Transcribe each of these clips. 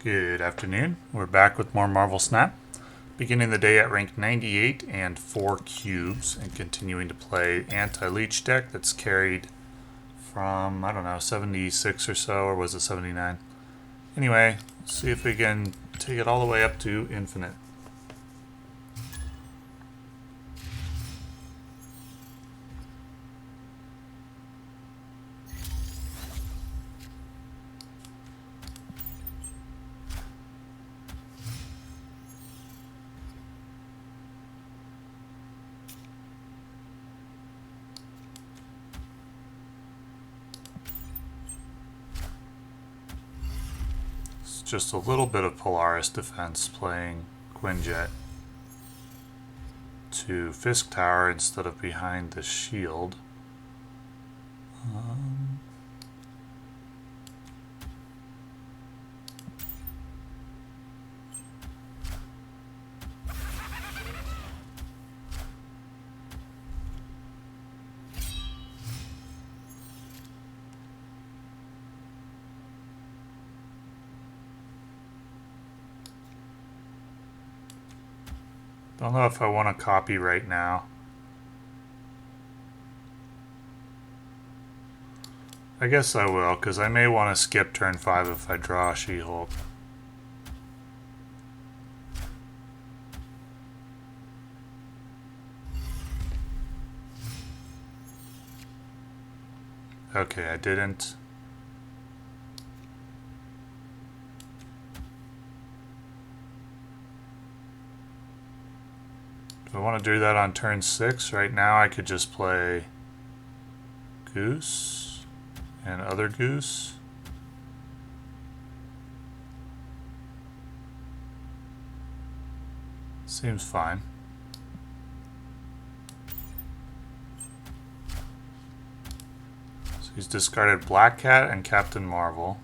Good afternoon. We're back with more Marvel Snap. Beginning the day at rank 98 and 4 cubes, and continuing to play anti-leech deck that's carried from, I don't know, 76 or so, or was it 79? Anyway, let's see if we can take it all the way up to infinite. Just a little bit of Polaris defense playing Quinjet to Fisk Tower instead of behind the shield. Don't know if I want to copy right now. I guess I will, because I may want to skip turn 5 if I draw a She-Hulk. Okay, I didn't. If I want to do that on turn 6, right now I could just play Goose and other Goose. Seems fine. So he's discarded Black Cat and Captain Marvel.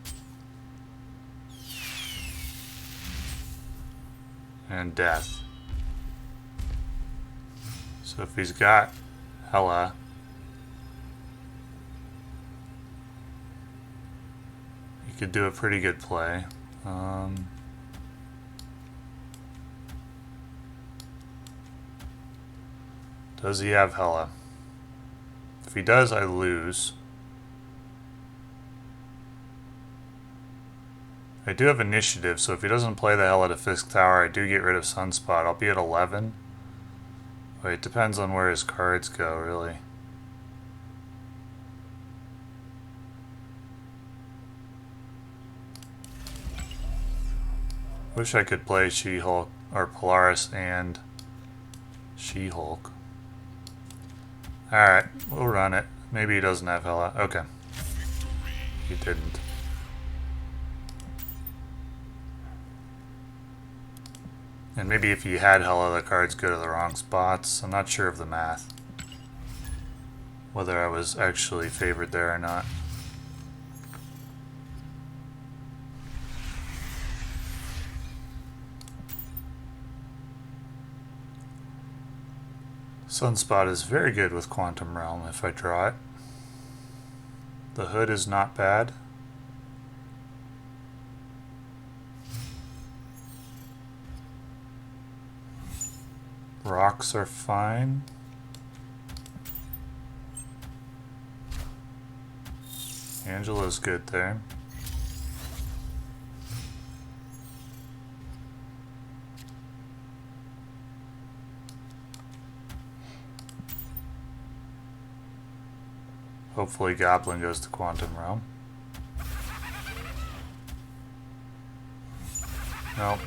And Death. So if he's got Hela, he could do a pretty good play. Does he have Hela? If he does, I lose. I do have initiative, so if he doesn't play the Hela to Fisk Tower, I do get rid of Sunspot. I'll be at 11. Wait, it depends on where his cards go, really. Wish I could play She-Hulk, or Polaris and She-Hulk. Alright, we'll run it. Maybe he doesn't have Hela. Okay. He didn't. And maybe if he had Hela, the cards go to the wrong spots. I'm not sure of the math. Whether I was actually favored there or not. Sunspot is very good with Quantum Realm if I draw it. The hood is not bad. Rocks are fine. Angela's good there. Hopefully Goblin goes to Quantum Realm. Nope.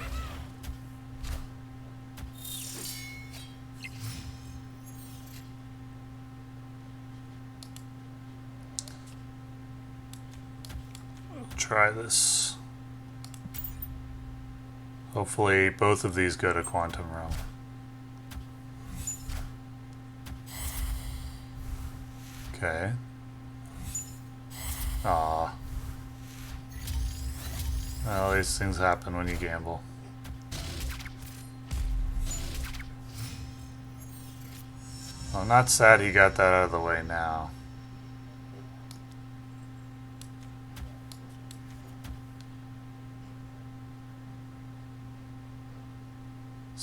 Try this. Hopefully both of these go to Quantum Realm. Okay. Aw. Well, these things happen when you gamble. Well, I'm not sad he got that out of the way now.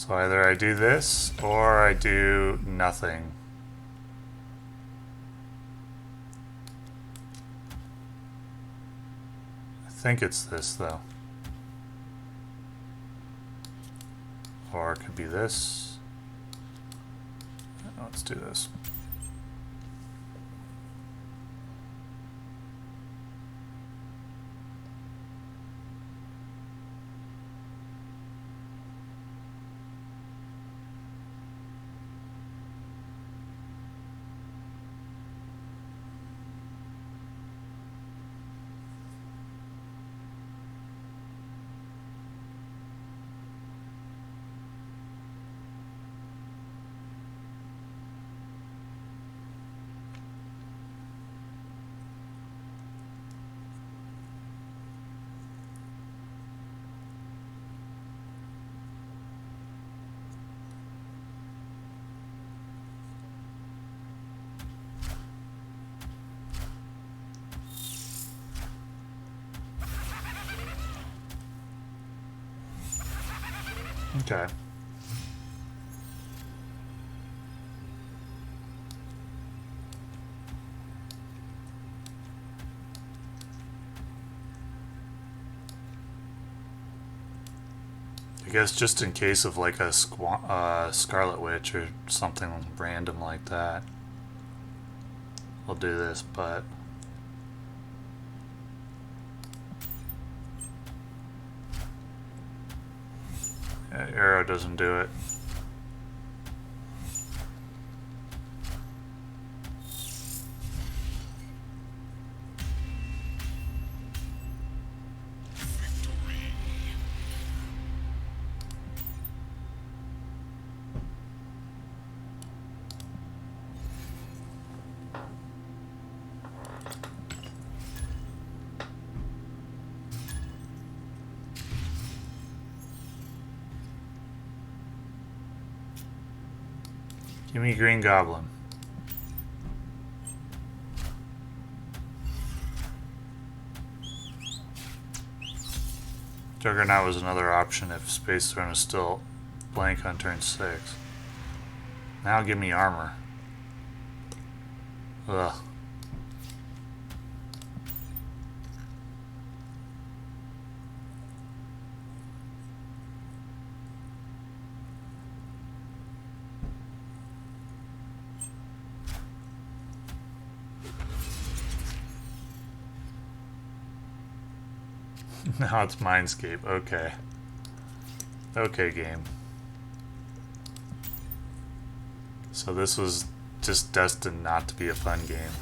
So either I do this or I do nothing. I think it's this though. Or it could be this. Let's do this. Okay. I guess just in case of like a Scarlet Witch or something random like that, we'll do this, but arrow doesn't do it. Give me Green Goblin. Juggernaut was another option if Space Throne is still blank on turn 6. Now give me armor. Ugh. Now it's Mindscape. Okay. Okay, game. So this was just destined not to be a fun game.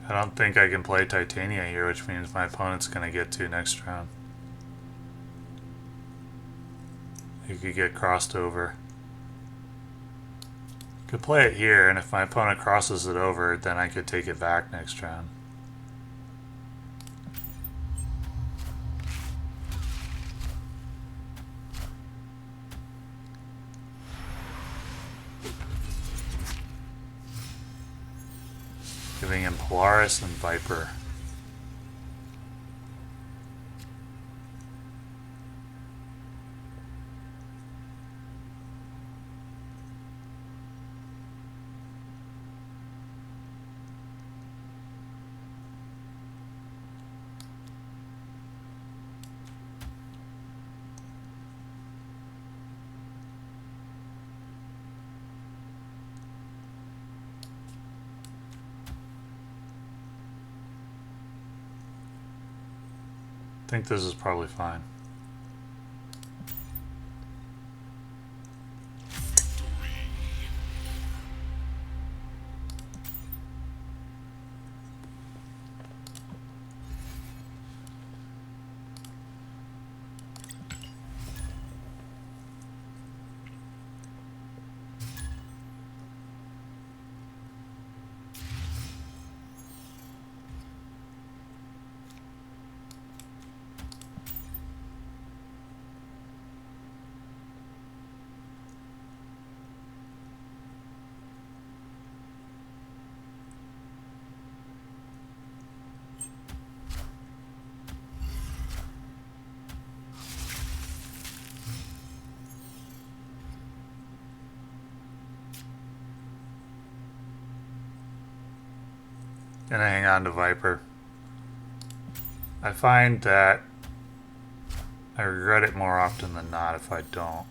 I don't think I can play Titania here, which means my opponent's going to get to next round. He could get crossed over. Could play it here, and if my opponent crosses it over, then I could take it back next round. Giving him Polaris and Viper. I think this is probably fine. Gonna hang on to Viper. I find that I regret it more often than not if I don't.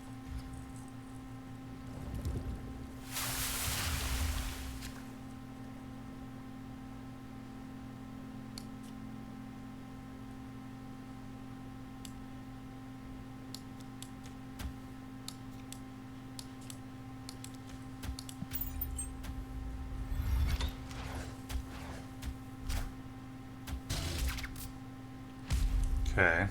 Okay.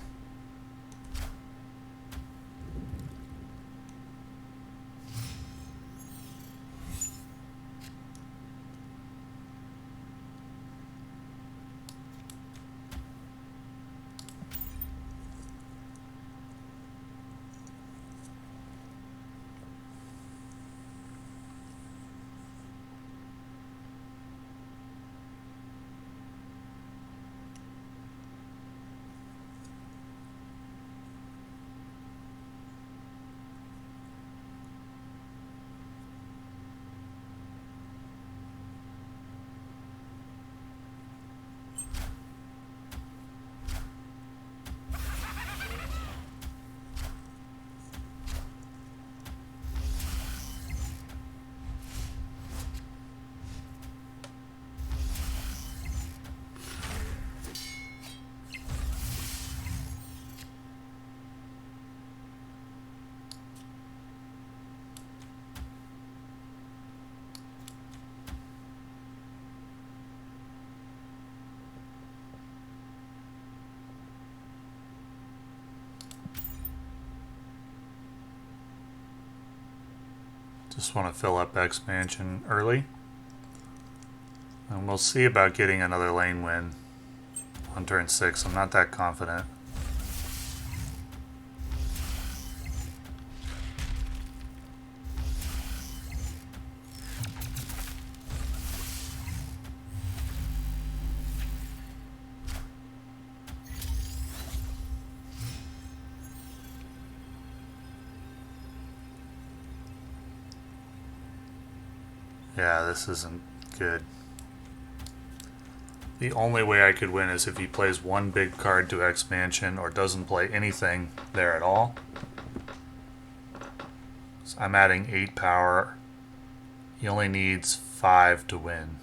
Just want to fill up expansion early. And we'll see about getting another lane win on turn 6. I'm not that confident. Yeah, this isn't good. The only way I could win is if he plays one big card to expansion or doesn't play anything there at all. So I'm adding 8 power. He only needs 5 to win.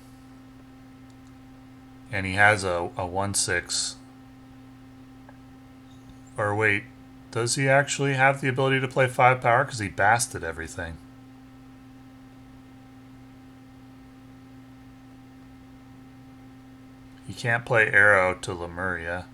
And he has a 1/6. Or wait, does he actually have the ability to play 5 power? Because he basted everything. He can't play arrow to Lemuria.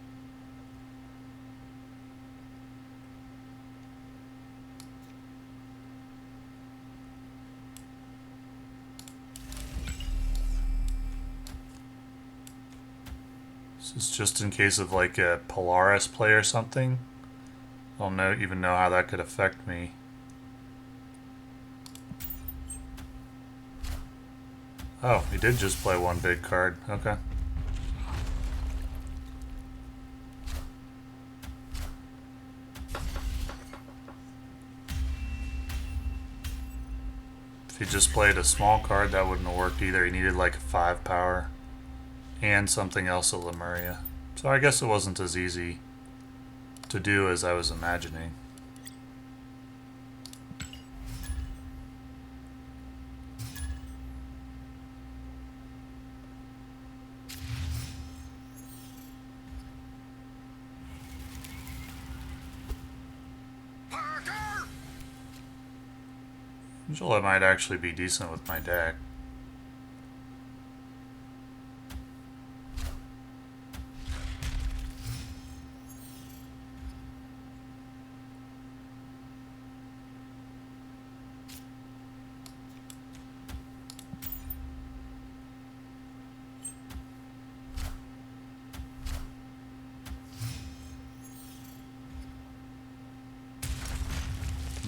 This is just in case of like a Polaris play or something. I don't even know how that could affect me. Oh, he did just play one big card. Okay. If he just played a small card, that wouldn't have worked either. He needed like a 5 power and something else at Lemuria. So I guess it wasn't as easy to do as I was imagining. Usually I might actually be decent with my deck.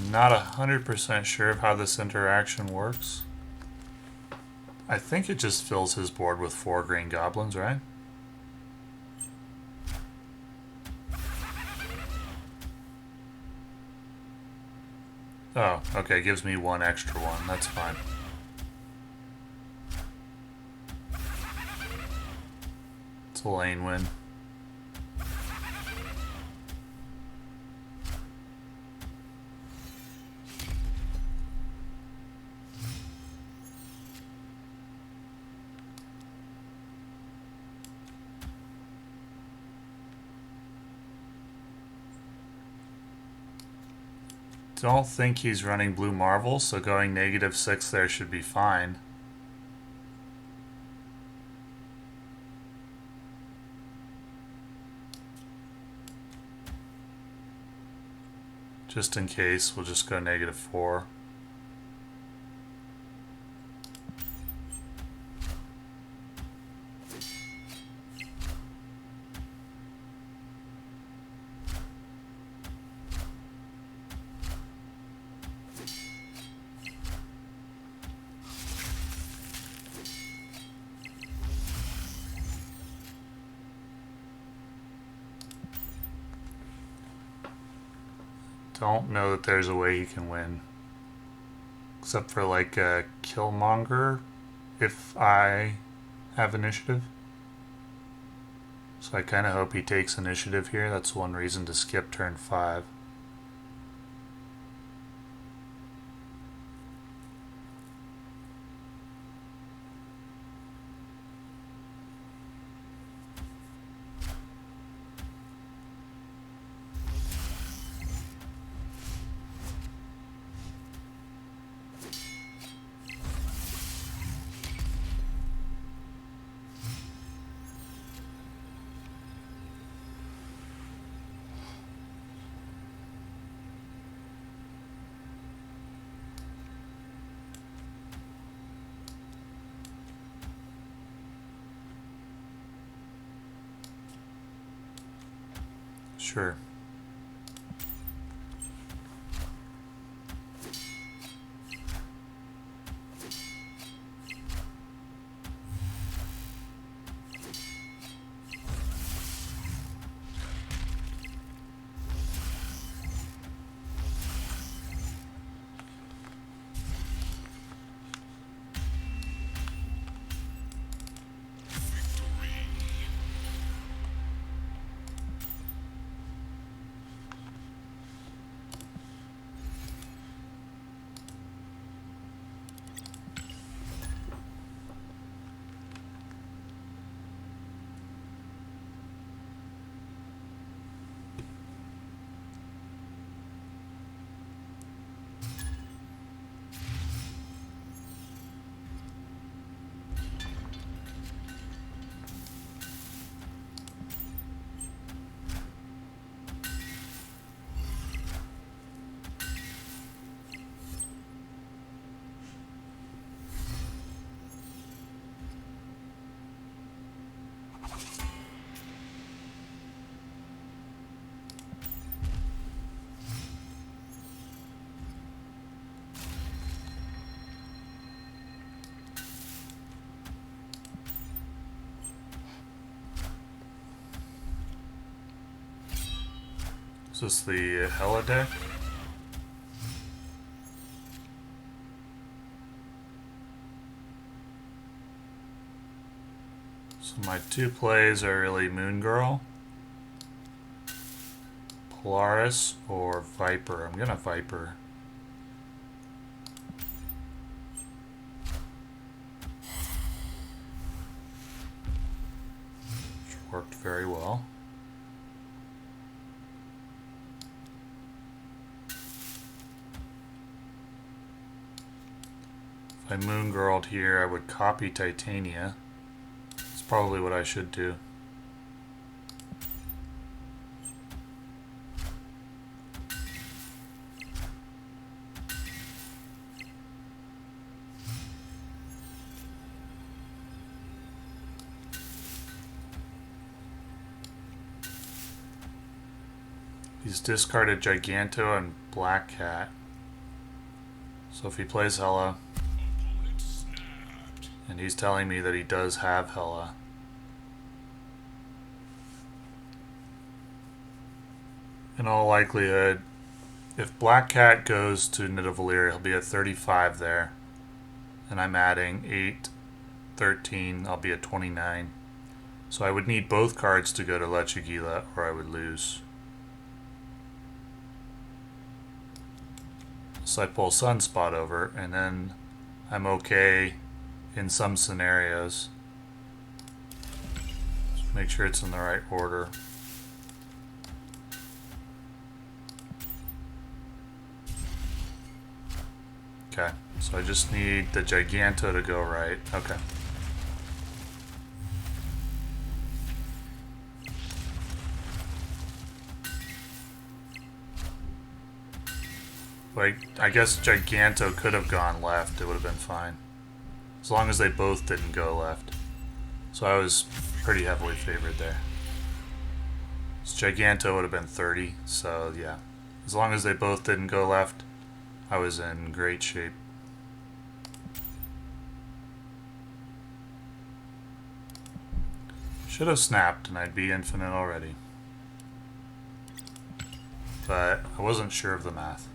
Not 100% sure of how this interaction works. I think it just fills his board with 4 green goblins, right? Oh, okay, gives me 1 extra one. That's fine. Peaceful lane win. Don't think he's running blue marvel, so going -6 there should be fine. Just in case, we'll just go -4. Don't know that there's a way he can win. Except for like a Killmonger if I have initiative. So I kind of hope he takes initiative here. That's one reason to skip turn 5. Sure. Is this the Hela deck? So my two plays are really Moon Girl, Polaris, or Viper. I'm gonna Viper. Which worked very well. If I Moon Girled here, I would copy Titania. That's probably what I should do. He's discarded Giganto and Black Cat. So if he plays Hela, and he's telling me that he does have Hela, in all likelihood, if Black Cat goes to Nidavellir, he'll be at 35 there. And I'm adding 8, 13, I'll be at 29. So I would need both cards to go to Lechugila or I would lose. So I pull Sunspot over and then I'm okay in some scenarios. Just make sure it's in the right order. Okay, so I just need the Giganto to go right. Okay. Like, I guess Giganto could have gone left. It would have been fine. As long as they both didn't go left. So I was pretty heavily favored there. This Giganto would have been 30, so yeah. As long as they both didn't go left, I was in great shape. Should have snapped and I'd be infinite already. But I wasn't sure of the math.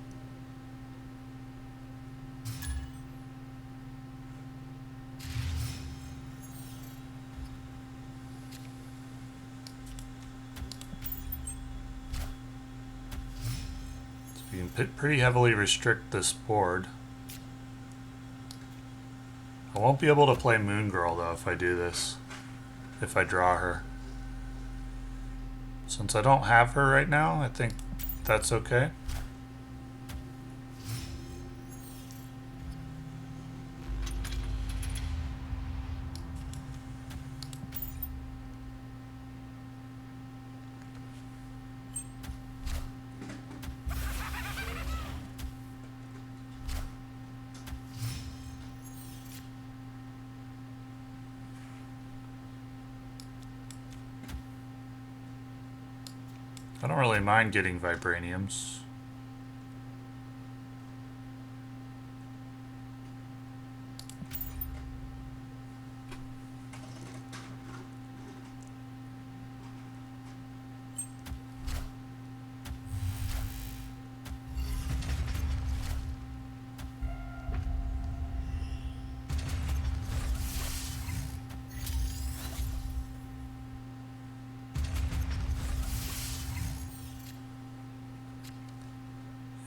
So you can pretty heavily restrict this board. I won't be able to play Moon Girl though if I do this. If I draw her. Since I don't have her right now, I think that's okay. I don't really mind getting Vibraniums.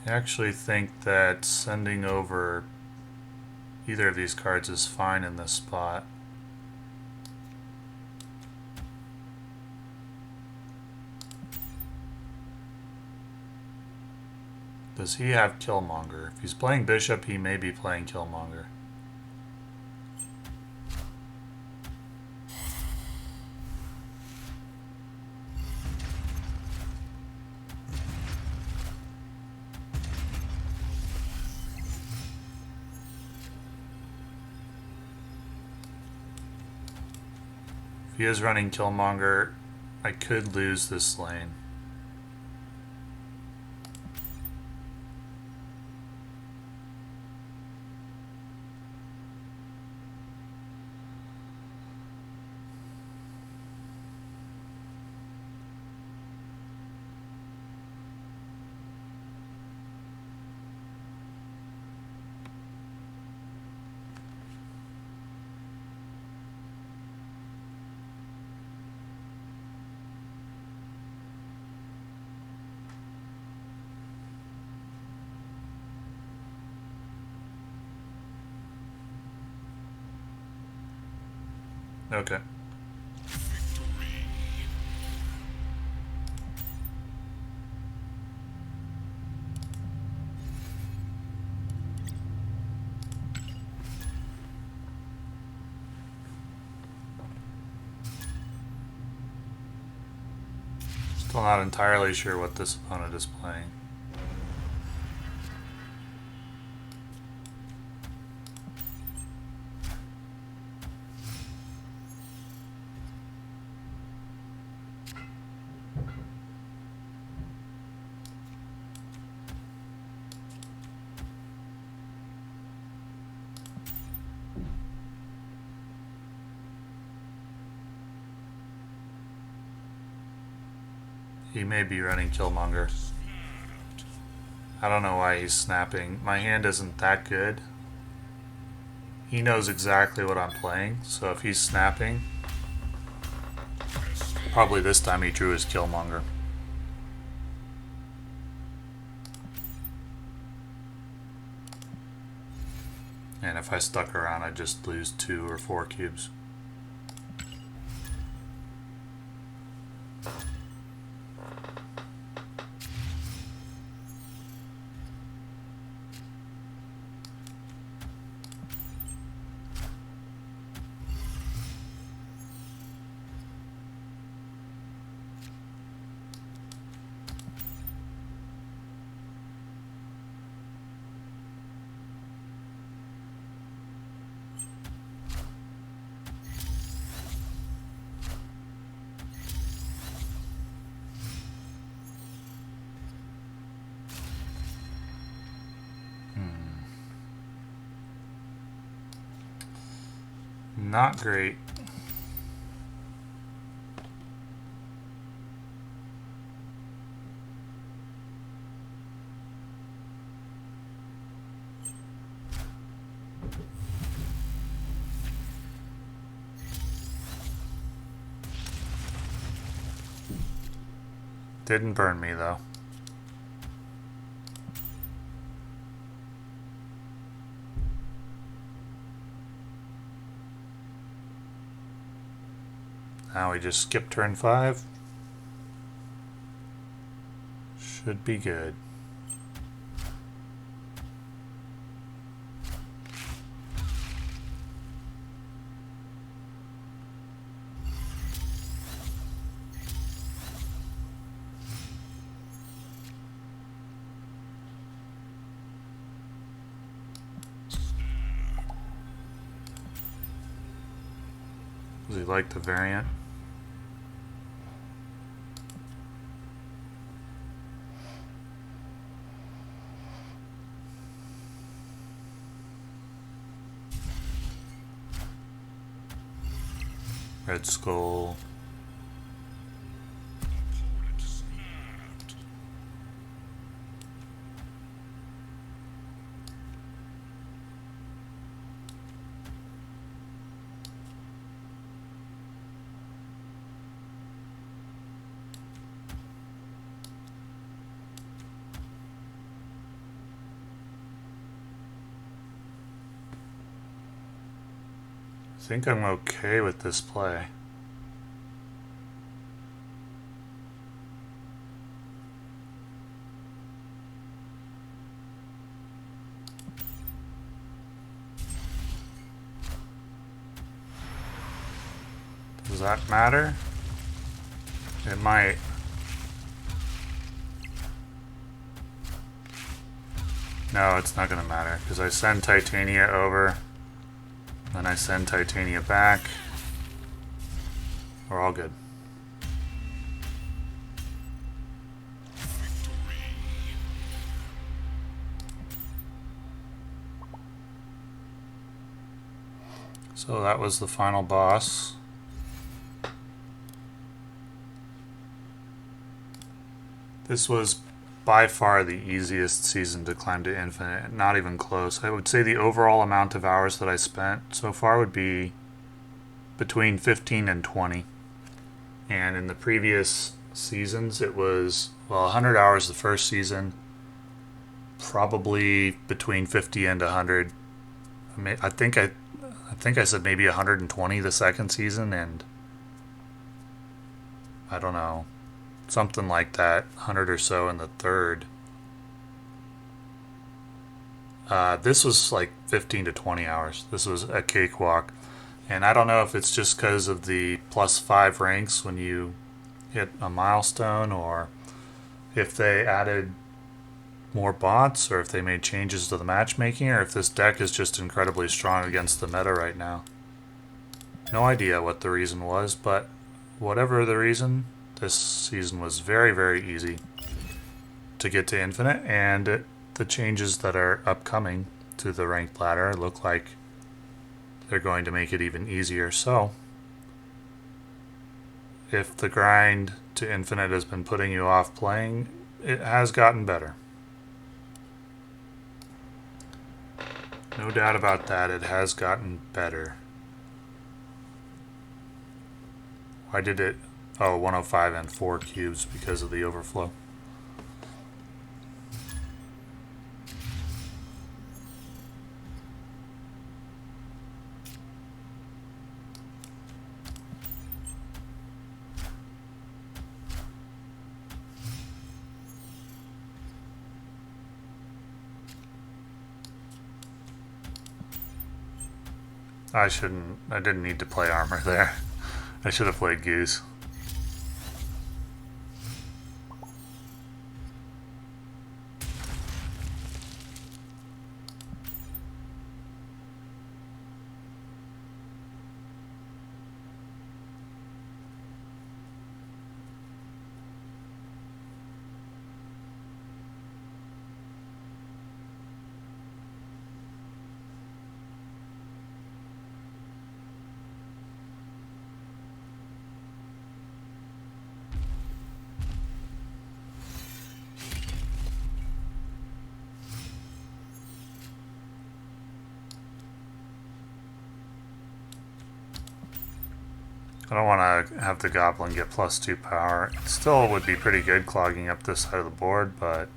I actually think that sending over either of these cards is fine in this spot. Does he have Killmonger? If he's playing Bishop, he may be playing Killmonger. If he is running Killmonger, I could lose this lane. Okay. Still not entirely sure what this opponent is playing. He may be running Killmonger. I don't know why he's snapping. My hand isn't that good. He knows exactly what I'm playing, so if he's snapping, Probably this time he drew his Killmonger. And if I stuck around, I'd just lose 2 or 4 cubes. Not great. Didn't burn me though. Now we just skip turn 5. Should be good. Does he like the variant? Red Skull. I think I'm okay with this play. Does that matter? It might. No, it's not going to matter because I send Titania over, then I send Titania back. We're all good. So that was the final boss. This was by far the easiest season to climb to Infinite, not even close. I would say the overall amount of hours that I spent so far would be between 15 and 20. And in the previous seasons, it was, well, 100 hours the first season, probably between 50 and 100. I think I said maybe 120 the second season, and I don't know, something like that, 100 or so in the third. This was like 15 to 20 hours. This was a cakewalk. And I don't know if it's just because of the +5 ranks when you hit a milestone, or if they added more bots, or if they made changes to the matchmaking, or if this deck is just incredibly strong against the meta right now. No idea what the reason was, but whatever the reason, this season was very, very easy to get to Infinite, and the changes that are upcoming to the ranked ladder look like they're going to make it even easier. So, if the grind to Infinite has been putting you off playing, it has gotten better. No doubt about that, it has gotten better. Why did it Oh, 105 and 4 cubes because of the overflow. I didn't need to play armor there. I should have played goose. I don't want to have the goblin get +2 power. It still would be pretty good clogging up this side of the board, but...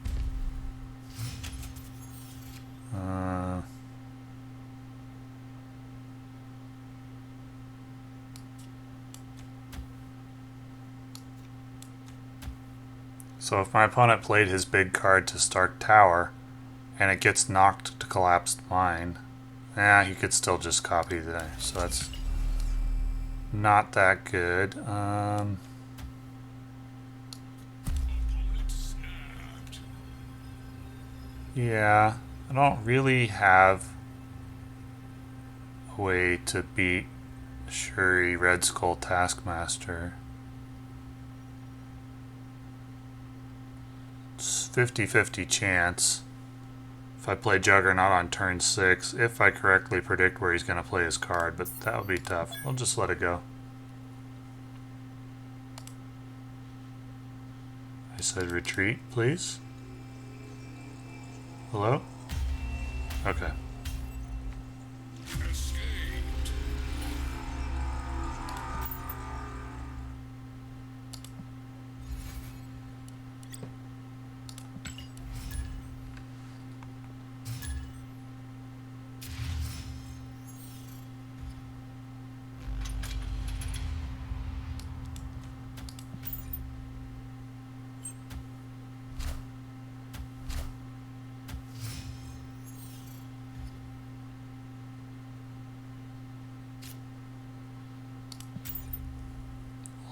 So if my opponent played his big card to Stark Tower, and it gets knocked to collapsed mine, he could still just copy there. So that's not that good. Yeah, I don't really have a way to beat Shuri Red Skull Taskmaster. It's 50-50 chance. If I play Juggernaut on turn 6, if I correctly predict where he's going to play his card, but that would be tough. We'll just let it go. I said retreat, please. Hello? Okay.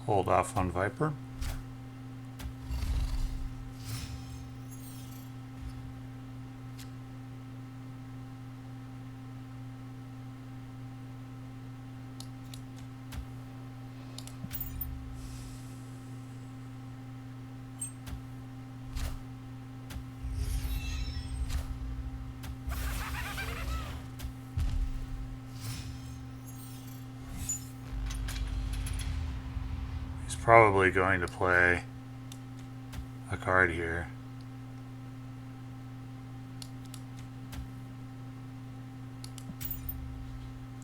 Hold off on Viper. Probably going to play a card here.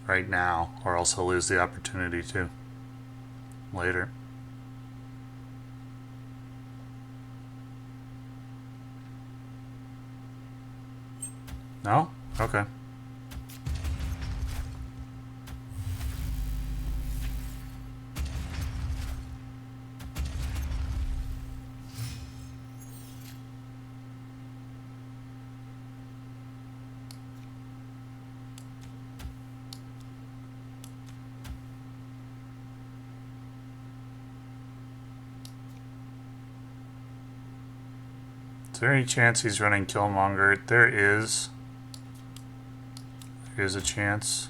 Right now, or else he'll lose the opportunity to later. No? Okay. Is there any chance he's running Killmonger? There is. There's a chance.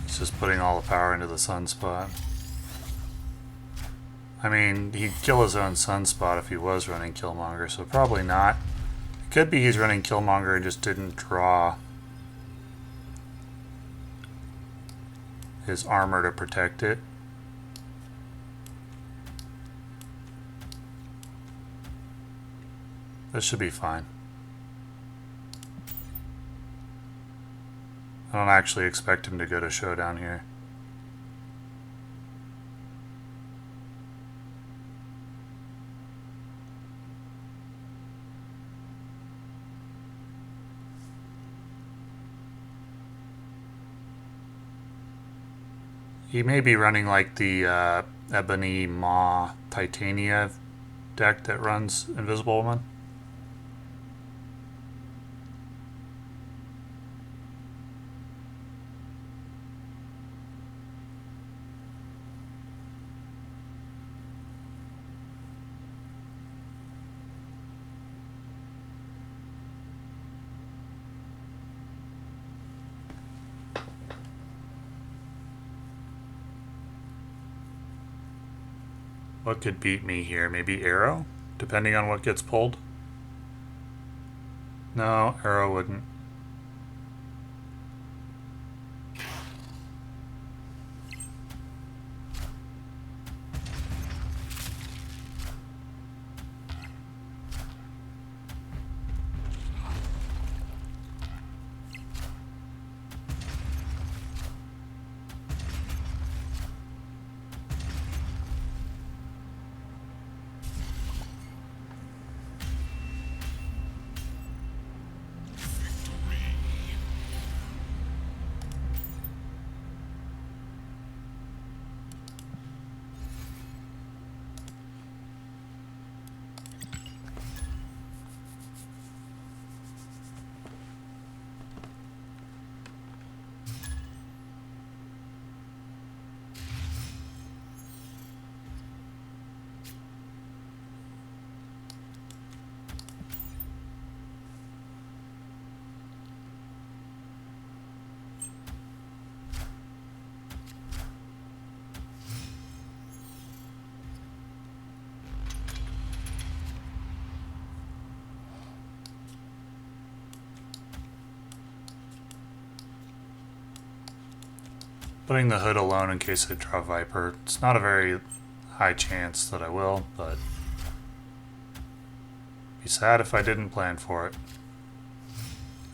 He's just putting all the power into the sunspot. I mean, he'd kill his own sunspot if he was running Killmonger, so probably not. It could be he's running Killmonger and just didn't draw his armor to protect it. This should be fine. I don't actually expect him to go to showdown here. He may be running like the Ebony Maw Titania deck that runs Invisible Woman. What could beat me here? Maybe Arrow? Depending on what gets pulled? No, Arrow wouldn't. Putting the hood alone in case I draw Viper. It's not a very high chance that I will, but be sad if I didn't plan for it.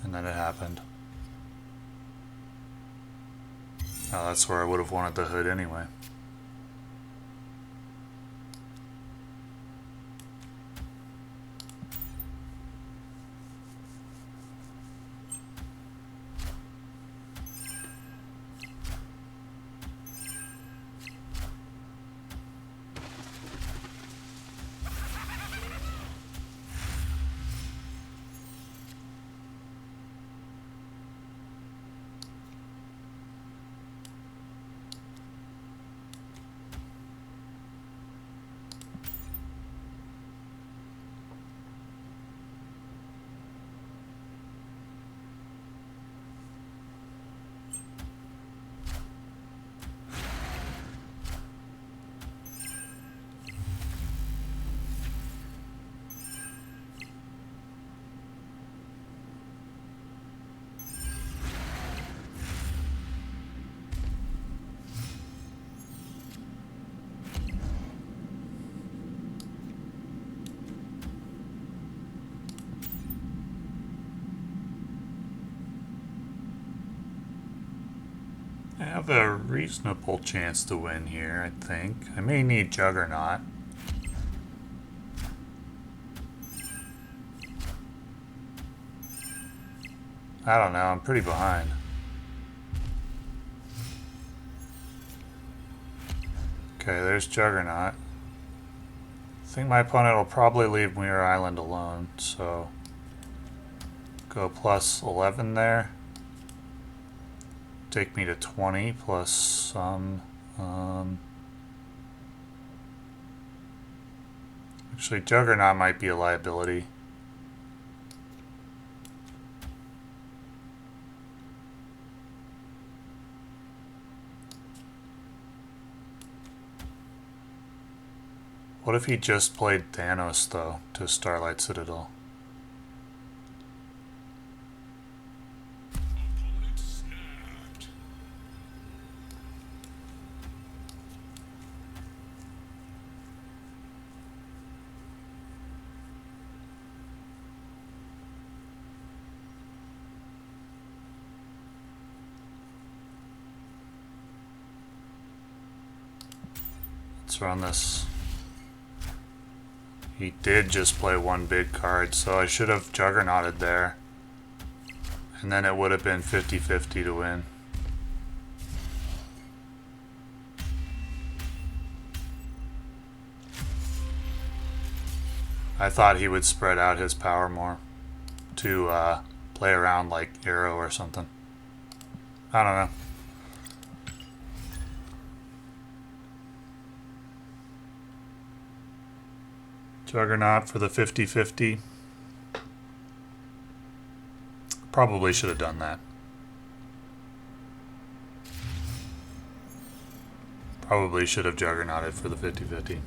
And then it happened. Oh, that's where I would have wanted the hood anyway. I have a reasonable chance to win here, I think. I may need Juggernaut. I don't know, I'm pretty behind. Okay, there's Juggernaut. I think my opponent will probably leave Mirror Island alone, so go plus 11 there. Take me to 20 plus some. Actually, Juggernaut might be a liability. What if he just played Thanos, though, to Starlight Citadel? Let's run this. He did just play one big card, so I should have Juggernauted there. And then it would have been 50-50 to win. I thought he would spread out his power more to play around like Arrow or something. I don't know. Juggernaut for the 50-50. Probably should have done that. Probably should have Juggernauted for the 50-50.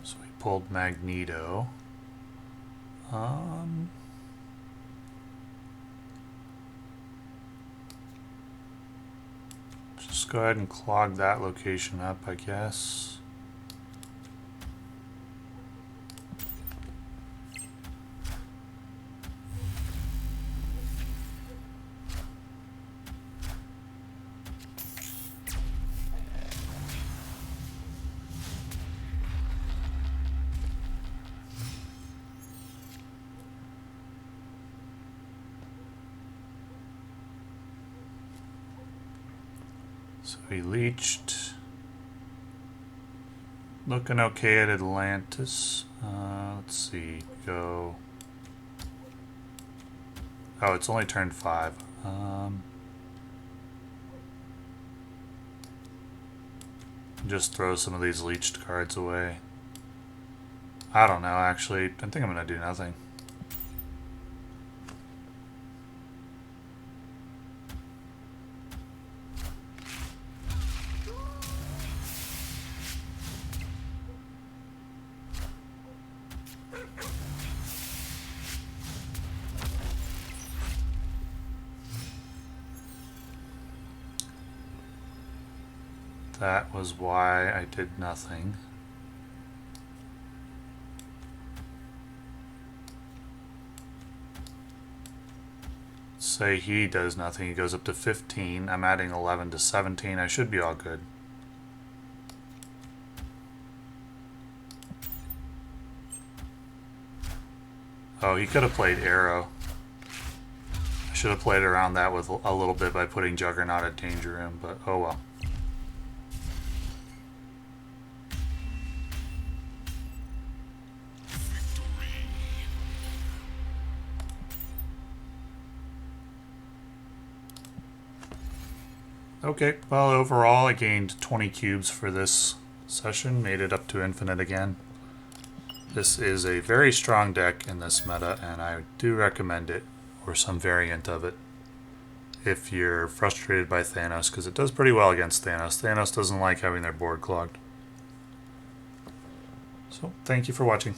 So we pulled Magneto. Just go ahead and clog that location up, I guess. So he leached. Looking okay at Atlantis. Let's see. Go. Oh, it's only turn 5. Just throw some of these leached cards away. I don't know, actually. I think I'm going to do nothing. That was why I did nothing. Say he does nothing, he goes up to 15. I'm adding 11 to 17. I should be all good. Oh, he could have played Arrow. I should have played around that with a little bit by putting Juggernaut at danger room, but oh well. Okay, well overall I gained 20 cubes for this session, made it up to infinite again. This is a very strong deck in this meta, and I do recommend it, or some variant of it, if you're frustrated by Thanos, because it does pretty well against Thanos. Thanos doesn't like having their board clogged. So, thank you for watching.